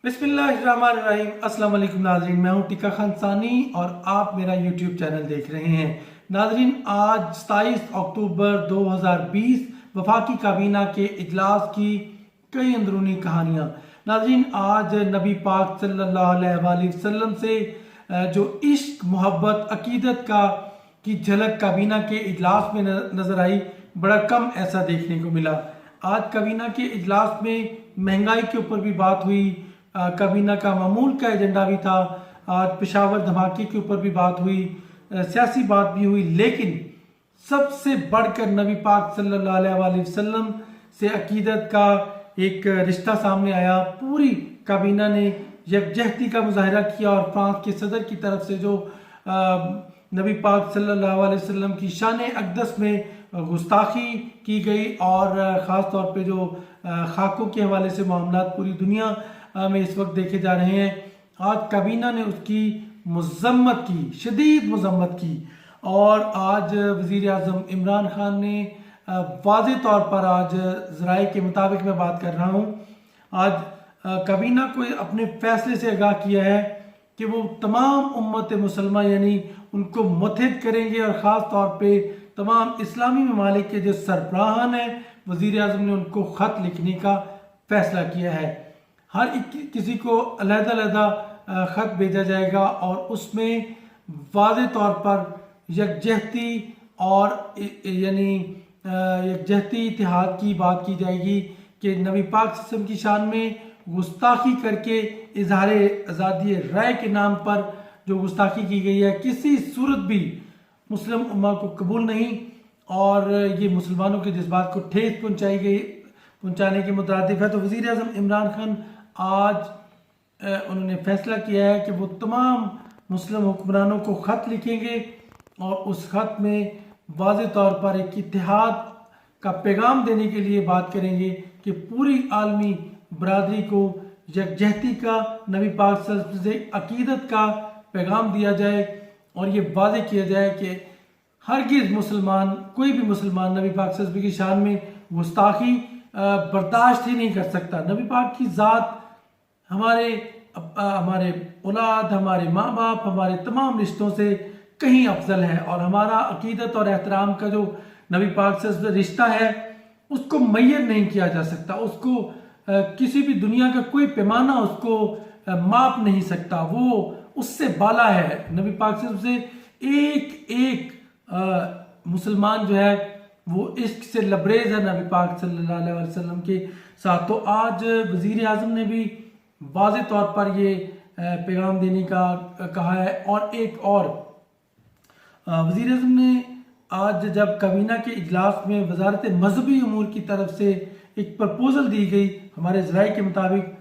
बिस्मिल्लाहिर्रहमानिर्रहीम। अस्सलाम वालेकुम नाजरीन, मैं हूं टिक्का खान सानी और आप मेरा यूट्यूब चैनल देख रहे हैं। नाजरीन, आज 27 अक्टूबर 2020 वफाकी काबीना के इजलास की कई अंदरूनी कहानियां। नाजरीन, आज नबी पाक सल्लल्लाहु अलैहि वसल्लम से जो इश्क, मोहब्बत, अकीदत की झलक काबीना के इजलास में नजर आई, बड़ा कम ऐसा देखने को मिला। आज काबीना के इजलास में महंगाई के ऊपर भी बात हुई, काबीना का मामूल का एजेंडा भी था। आज पेशावर धमाके के ऊपर भी बात हुई, सियासी बात भी हुई, लेकिन सबसे बढ़कर नबी पाक सल्लल्लाहु अलैहि वसल्लम से अकीदत का एक रिश्ता सामने आया। पूरी काबीना ने यकजहती का मुजाहरा किया और फ्रांस के सदर की तरफ से जो नबी पाक सल्लल्लाहु अलैहि वसल्लम की शान अक़दस में गुस्ताखी की गई और ख़ास तौर पे जो खाकों के हवाले से मामलात पूरी दुनिया में इस वक्त देखे जा रहे हैं, आज काबीना ने उसकी मज़म्मत की, शदीद मज़म्मत की। और आज वज़ीर आज़म इमरान खान ने वाज़ेह तौर पर, आज ज़राए के मुताबिक मैं बात कर रहा हूँ, आज काबीना को अपने फैसले से आगाह किया है कि वो तमाम उम्मत मुसलमा यानी उनको मुत्तहिद करेंगे और ख़ास तौर पे तमाम इस्लामी ममालिक के जो सरबराहान हैं, वज़ीर आज़म ने उनको ख़त लिखने का फ़ैसला किया है। हर किसी को अलग-अलग ख़त भेजा जाएगा और उसमें वाज़ेह तौर पर यकजहती और यानी यकजहती इत्तेहाद की बात की जाएगी कि नबी पाक सिस्टम की शान में गुस्ताखी करके इजहार आज़ादी राय के नाम पर जो गुस्ताखी की गई है, किसी सूरत भी मुस्लिम उम्मा को कबूल नहीं और ये मुसलमानों के जज्बात को ठेस पहुँचाने के मुतरादिफ है। तो वज़ीर आज़म इमरान खान आज उन्होंने फैसला किया है कि वो तमाम मुस्लिम हुक्मरानों को ख़त लिखेंगे और उस ख़त में वाज़ेह तौर पर एक इत्तेहाद का पैगाम देने के लिए बात करेंगे कि पूरी आलमी बरादरी को यकजहती का, नबी पाक सल्लल्लाहु अलैहि वसल्लम से अकीदत का पैगाम दिया जाए और ये वाज़ेह किया जाए कि हरगिज़ मुसलमान, कोई भी मुसलमान नबी पाक सल्लल्लाहु अलैहि वसल्लम की शान में गुस्ताखी बर्दाश्त ही नहीं कर सकता। नबी पाक की ज़ात हमारे औलाद, हमारे माँ बाप, हमारे तमाम रिश्तों से कहीं अफजल है और हमारा अकीदत और एहतराम का जो नबी पाक से रिश्ता है उसको मैयर नहीं किया जा सकता। उसको किसी भी दुनिया का कोई पैमाना उसको माप नहीं सकता। वो उससे बाला है। नबी पाक से एक एक मुसलमान जो है वो इश्क से लबरेज है नबी पाक सल्लल्लाहु अलैहि वसल्लम के साथ। तो आज वज़ीर आज़म ने भी वाज़ेह तौर पर ये पैगाम देने का कहा है। और एक और वज़ीर आज़म ने आज जब काबीना के इजलास में वजारत मजहबी अमूर की तरफ से एक प्रपोजल दी गई, हमारे ज़राए के मुताबिक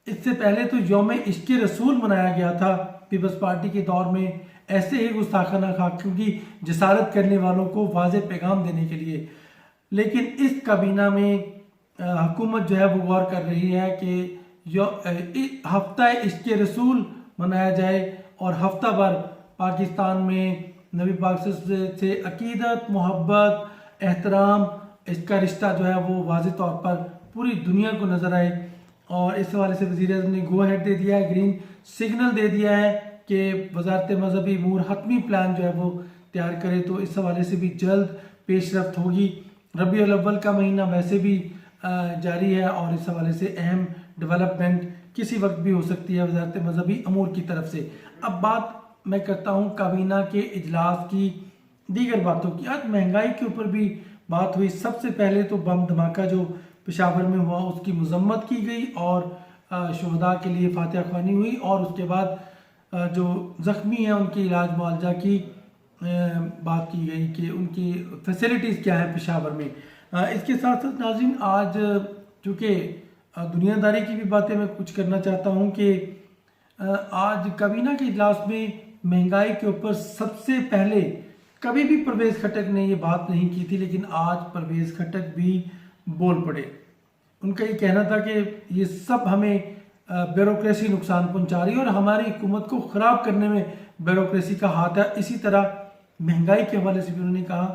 इससे पहले तो यौम इश्क़ रसूल मनाया गया था पीपल्स पार्टी के दौर में, ऐसे ही गुस्ताखाना खाकों की जसारत करने वालों को वाज़ेह पैगाम देने के लिए। लेकिन इस काबीना में हुकूमत जो है वो गौर कर रही है कि हफ्ता इश्क़ रसूल मनाया जाए और हफ्ता भर पाकिस्तान में नबी पाक से अकीदत, मोहब्बत, एहतराम, इसका रिश्ता जो है वो वाज़ेह तौर पर पूरी दुनिया को नज़र आए। और इस हवाले से वज़ीर आज़म ने गो हेड दे दिया है, ग्रीन सिग्नल दे दिया है कि वजारत मजहबी अमूर हतमी प्लान जो है वो तैयार करे। तो इस हवाले से भी जल्द पेशरफ्त होगी। रबीउल अव्वल का महीना वैसे भी जारी है और इस हवाले से अहम डेवलपमेंट किसी वक्त भी हो सकती है वजारत मजहबी अमूर की तरफ से। अब बात मैं करता हूँ काबीना के इजलास की दीगर बातों की। आज महंगाई के ऊपर भी बात हुई। सबसे पहले तो बम धमाका जो पेशावर में हुआ उसकी मजम्मत की गई और शुहदा के लिए फातिहा ख्वानी हुई और उसके बाद जो ज़ख्मी हैं उनके इलाज मुआवजा की बात की गई कि उनकी फैसिलिटीज़ क्या है पेशावर में। इसके साथ साथ नाज़रीन, आज चूँकि दुनियादारी की भी बातें मैं कुछ करना चाहता हूँ कि आज काबीना के इजलास में महंगाई के ऊपर सबसे पहले कभी भी परवेज़ खट्टक ने ये बात नहीं की थी, लेकिन आज परवेज़ खट्टक भी बोल पड़े। उनका ये कहना था कि ये सब हमें ब्यूरोक्रेसी नुकसान पहुंचा रही है और हमारी हुकूमत को ख़राब करने में ब्यूरोक्रेसी का हाथ है। इसी तरह महंगाई के हवाले से भी उन्होंने कहा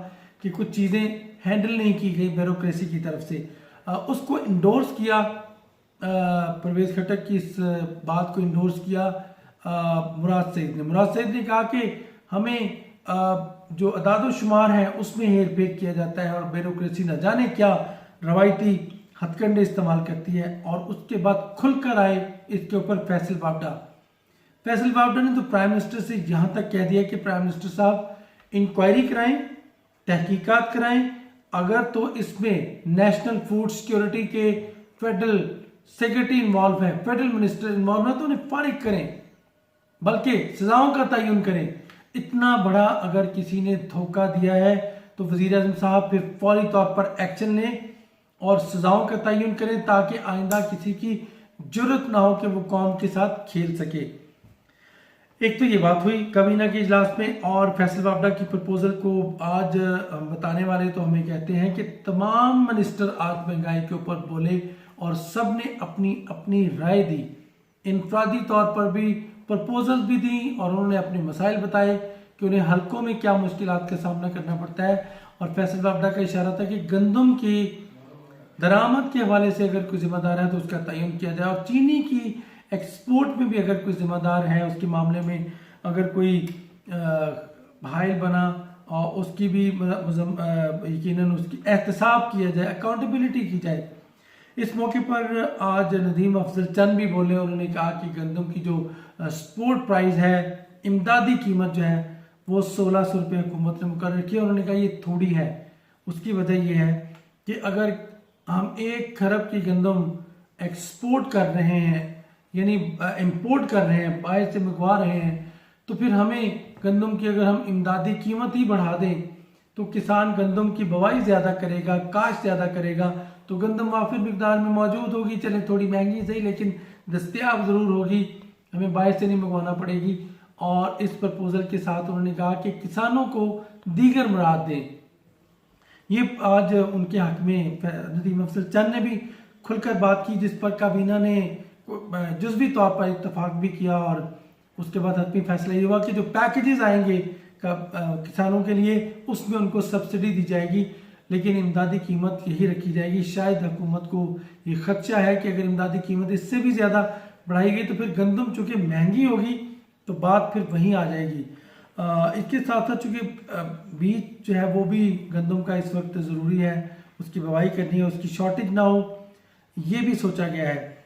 कि कुछ चीज़ें हैंडल नहीं की गई ब्यूरोक्रेसी की तरफ से, उसको इंडोर्स किया परवेज खट्टर की इस बात को इंडोर्स किया मुराद सईद ने। मुराद सईद ने कहा कि हमें जो अदाद-ओ-शुमार है उसमें हेर फेर किया जाता है और ब्यूरोक्रेसी न जाने क्या रवायती हथकंडे इस्तेमाल करती है। और उसके बाद खुलकर आए इसके ऊपर फैसल बावडा। फैसल बावडा ने तो प्राइम मिनिस्टर से यहाँ तक कह दिया कि प्राइम मिनिस्टर साहब इंक्वायरी कराएं, तहकीकात कराएं, अगर तो इसमें नेशनल फूड सिक्योरिटी के फेडरल सेक्रेटरी इन्वॉल्व है, फेडरल मिनिस्टर इन्वॉल्व है, तो उन्हें फारिग करें, बल्कि सजाओं का तयन करें। इतना बड़ा अगर किसी ने धोखा दिया है तो वजीर आज़म साहब फिर फौरी तौर पर एक्शन लें और सजाओं का तयन करें, ताकि आइंदा किसी की जरूरत ना हो कि वो कौम के साथ खेल सके। एक तो ये बात हुई काबीना के इजलास में। और फैसल बावडा की प्रपोजल को आज बताने वाले तो हमें कहते हैं कि तमाम मिनिस्टर आज महंगाई के ऊपर बोले और सब ने अपनी अपनी राय दी, इनफरादी तौर पर भी प्रपोजल भी दी और उन्होंने अपने मसाइल बताए कि उन्हें हलकों में क्या मुश्किलात का सामना करना पड़ता है। और फैसल बावडा का इशारा था कि गंदम की दरामद के हवाले से अगर कोई जिम्मेदार है तो उसका तयन किया जाए, और चीनी की एक्सपोर्ट में भी अगर कोई जिम्मेदार है उसके मामले में अगर कोई हाइल बना और उसकी भी यकीनन उसकी एहतसाब किया जाए, अकाउंटेबिलिटी की जाए। इस मौके पर आज नदीम अफजल चंद भी बोले। उन्होंने कहा कि गंदम की जो स्पोर्ट प्राइस है, इमदादी कीमत जो है वो 1600 रुपये हुकूमत ने मुकर्रर की। उन्होंने कहा ये थोड़ी है। उसकी वजह यह है कि अगर हम 1 खरब की गंदम एक्सपोर्ट कर रहे हैं, यानी इंपोर्ट कर रहे हैं, बाहर से मंगवा रहे हैं, तो फिर हमें गंदम की अगर हम इमदादी कीमत ही बढ़ा दें तो किसान गंदम की बुवाई ज़्यादा करेगा, काश्त ज़्यादा करेगा, तो गंदम वाफिर मिकदार में मौजूद होगी, चले थोड़ी महंगी सही लेकिन दस्तयाब ज़रूर होगी, हमें बाहर से नहीं मंगवाना पड़ेगी। और इस प्रपोजल के साथ उन्होंने कहा कि किसानों को दीगर मुराद दें। ये आज उनके हक में नदीम अफजल चंद ने भी खुलकर बात की, जिस पर काबीना ने जुज़वी तौर पर इत्तफाक भी किया। और उसके बाद हतमी फैसला ये हुआ कि जो पैकेजेस आएंगे किसानों के लिए उसमें उनको सब्सिडी दी जाएगी, लेकिन इमदादी कीमत यही रखी जाएगी। शायद हुकूमत को ये खदशा है कि अगर इमदादी कीमत इससे भी ज़्यादा बढ़ाई गई तो फिर गंदम चूँकि महंगी होगी तो बात फिर वहीं आ जाएगी। इसके साथ साथ चूँकि बीज जो है वो भी गंदम का इस वक्त ज़रूरी है, उसकी बुवाई करनी है, उसकी शॉर्टेज ना हो, ये भी सोचा गया है।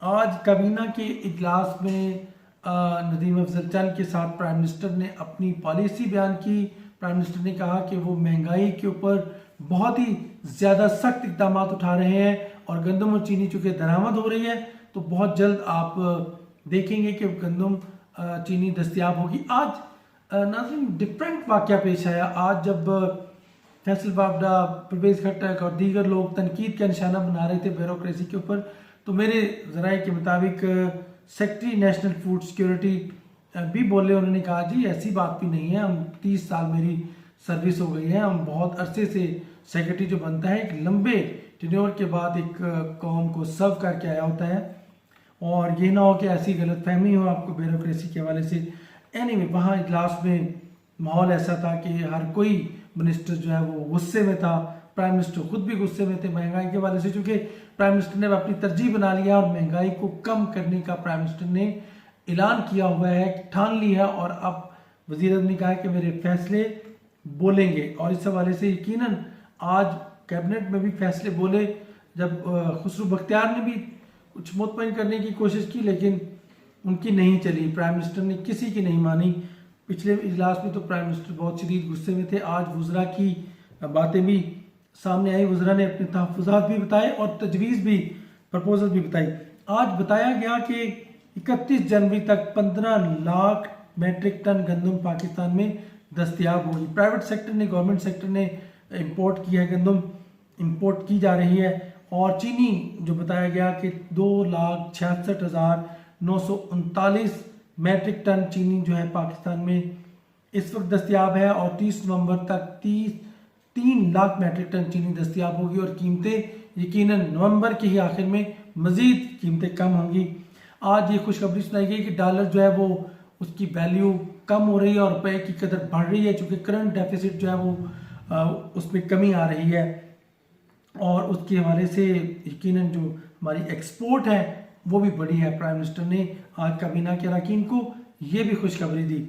आज काबीना के इजलास में नदीम अफजल चंद के साथ प्राइम मिनिस्टर ने अपनी पॉलिसी बयान की। प्राइम मिनिस्टर ने कहा कि वो महंगाई के ऊपर बहुत ही ज़्यादा सख्त इक़दाम उठा रहे हैं और गंदम और चीनी चूँकि दरामद हो रही है तो बहुत जल्द आप देखेंगे कि गंदम चीनी दस्तयाब होगी। आज नाज़रीन डिफरेंट वाक़या पेश आया। आज जब फैसल बावडा, परवेज खट्टर और दीगर लोग तनकीद का निशाना बना रहे थे ब्यूरोक्रेसी के ऊपर, तो मेरे ज़राए के मुताबिक सेक्रेटरी नेशनल फूड सिक्योरिटी भी बोले। उन्होंने कहा जी ऐसी बात भी नहीं है, हम 30 साल मेरी सर्विस हो गई है, हम बहुत अरसे से सेक्रेटरी जो बनता है एक लंबे टेन्योर के बाद एक कौम को सर्व करके आया होता है, और ये ना हो कि ऐसी गलत फहमी हो आपको ब्यूरोक्रेसी के हवाले से। एनीवे वहाँ इजलास में माहौल ऐसा था कि हर कोई मिनिस्टर जो है वो गुस्से में था। प्राइम मिनिस्टर खुद भी गुस्से में थे महंगाई के हवाले से, चूँकि प्राइम मिनिस्टर ने अपनी तरजीह बना लिया और महंगाई को कम करने का प्राइम मिनिस्टर ने ऐलान किया हुआ है, ठान लिया। और अब वज़ीर आज़म ने कहा है कि मेरे फैसले बोलेंगे, और इस हवाले से यकीनन आज कैबिनेट में भी फैसले बोले। जब खुसरू बख्तियार ने भी कुछ मुतमईन करने की कोशिश की लेकिन उनकी नहीं चली, प्राइम मिनिस्टर ने किसी की नहीं मानी। पिछले इजलास में तो प्राइम मिनिस्टर बहुत शदीद गुस्से में थे। आज वज़रा की बातें भी सामने आई, वज़रा ने अपने तहफ़्फ़ुज़ात भी बताए और तजवीज़ भी, प्रपोजल भी बताई। आज बताया गया कि 31 जनवरी तक 15 लाख मेट्रिक टन गंदम पाकिस्तान में दस्तयाब होगी। प्राइवेट सेक्टर ने, गवर्नमेंट सेक्टर ने इंपोर्ट किया है, गंदम इंपोर्ट की जा रही है। और चीनी जो बताया गया कि 2,66,939 मैट्रिक टन चीनी जो है पाकिस्तान में इस वक्त दस्तयाब है, और 30 नवंबर तक 3 लाख मैट्रिक टन चीनी दस्तयाब होगी। और कीमतें यकीनन नवंबर के ही आखिर में मज़ीद कीमतें कम होंगी। आज ये खुशखबरी सुनाई गई कि डॉलर जो है वो उसकी वैल्यू कम हो रही है और रुपए की कदर बढ़ रही है, चूँकि करंट डेफिसिट जो है वो उसमें कमी आ रही है। और उसके हवाले से यकीनन जो हमारी एक्सपोर्ट है वो भी बढ़ी है। प्राइम मिनिस्टर ने आज काबीना के अरकान को ये भी खुशखबरी दी।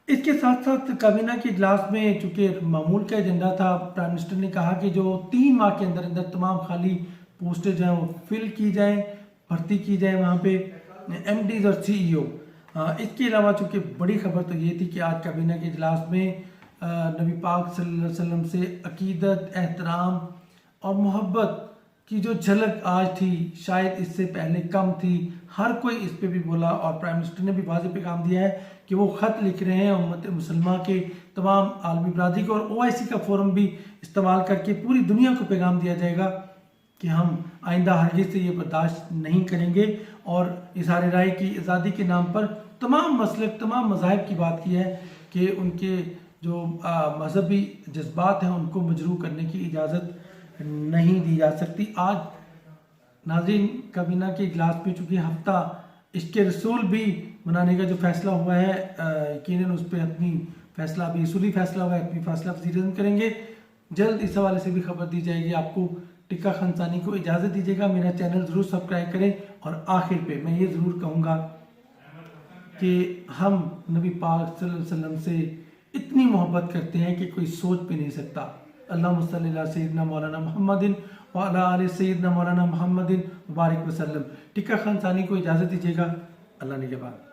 इसके साथ साथ काबीना के इजलास में चूंकि मामूल का एजेंडा था, प्राइम मिनिस्टर ने कहा कि जो 3 माह के अंदर अंदर तमाम खाली पोस्टें जो हैं वो फिल की जाएं, भर्ती की जाए वहाँ पे MDs और CEO। इसके अलावा चूंकि बड़ी खबर तो ये थी कि आज काबीना के इजलास में नबी पाक सल्लल्लाहु अलैहि वसल्लम से अकीदत, एहतराम और मोहब्बत की जो झलक आज थी शायद इससे पहले कम थी। हर कोई इस पे भी बोला और प्राइम मिनिस्टर ने भी वाज़ेह पैगाम दिया है कि वो ख़त लिख रहे हैं उम्मत मुसलमान के तमाम आलमी बरादरी को, और OIC का फोरम भी इस्तेमाल करके पूरी दुनिया को पैगाम दिया जाएगा कि हम आइंदा हरगिज़ से ये बर्दाश्त नहीं करेंगे। और इज़हार राय की आज़ादी के नाम पर तमाम मसलक, तमाम मज़ाहिब की बात की है कि उनके जो मजहबी जज्बात हैं उनको मजरूह करने की इजाज़त नहीं दी जा सकती। आज नाज़रीन काबीना के इजलास में चूँकि हफ्ता इश्क़ रसूल भी मनाने का जो फैसला हुआ है, यकीनन उस पर अपनी फैसला अभी रसूली फैसला हुआ है, अपनी फैसला वज़ीर-ए-आज़म करेंगे। जल्द इस हवाले से भी खबर दी जाएगी। आपको टिक्का खानसानी को इजाज़त दीजिएगा, मेरा चैनल ज़रूर सब्सक्राइब करें। और आखिर पे मैं ये ज़रूर कहूँगा कि हम नबी पाक सल्लल्लाहु अलैहि वसल्लम से इतनी मोहब्बत करते हैं कि कोई सोच भी नहीं सकता। अल्लाहुम्मा सल्ली अला सय्यिदना मौलाना मुहम्मदिन व अला आलि सय्यिदना मौलाना मुहम्मदिन मुबारक वसल्लम। टिक्का खानसानी को इजाज़त दीजिएगा। अल्लाह निगहबान।